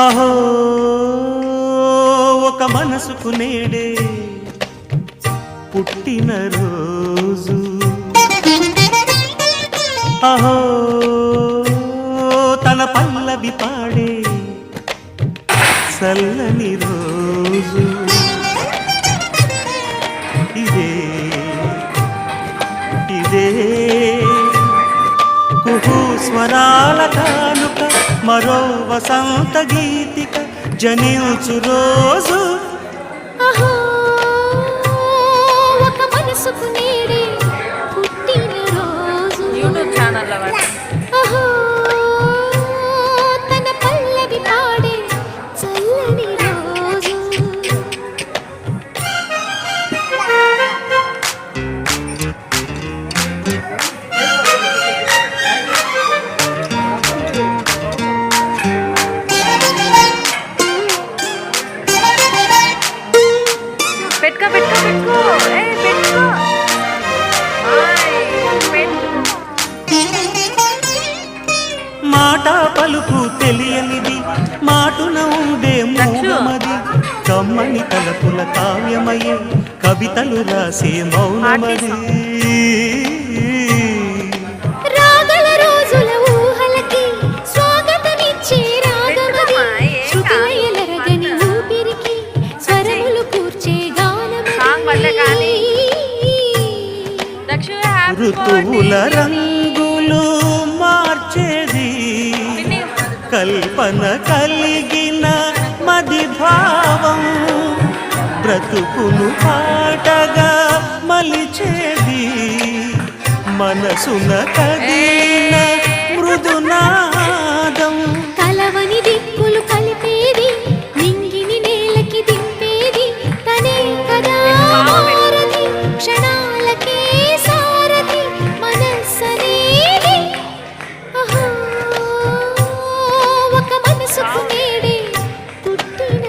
అహో ఒక మనసుకు నేడే పుట్టిన రోజు, అహో తన పల్లవి పాడే చల్లని రోజు, ఇదే ఇదే కుహు స్వరాల కానుక, మరో వసంత గీతిక జనించు రోజు. అహో ఒక మనసుకు నేడే పుట్టిన రోజు, యూట్యూబ్ ఛానల్ అహో తన పల్లవి పాడే చల్లని రోజు. పెట్టుకో పెట్టుకో పెట్టుకో పెట్టుకో మాట పలుకు తెలియనిది, మాటున ఉండే మూగమది, కమ్మని తలపుల కావ్యమయ్యే కవితలు రాసే మౌనమది. రాగల రోజుల ఊహలకి స్వాగతమిచ్చే రాగమది, శృతిలయలరగని ఊపిరికి స్వరములు కూర్చే గానమది. ఋతువుల రంగులు మార్చేది, కల్పన కలిగిన మది భావం, బ్రతుకును పాటగా మలిచేది, మనసున కదిలిన మృదునాదం. కలవని దిక్కులు కలిపేది, నింగిని నేలకి దింపేది తనే కదా మారది, క్షణాలకే సారది మనస్సనేది. అహో ఒక మనసుకు నేడే పుట్టిన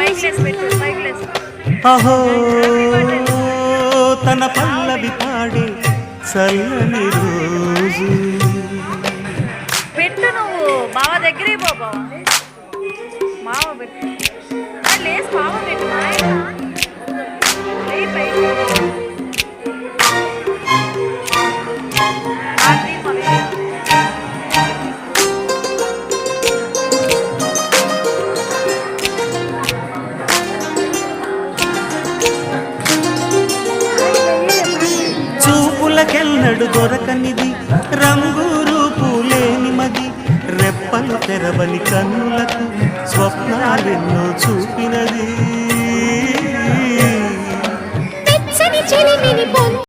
రోజు. అహో తన పల్లవి పాడే చల్లని రోజు. పెట్టు నువ్వు మావ దగ్గరే బాబా, మావ పెట్టు లేస్ మావ పెట్టు చూపులకెన్నడు దొరకనిది, రంగు రూపు లేని మది, రెప్పలు తెరవని కన్నులకు స్వప్నాలెన్నో చూపినది.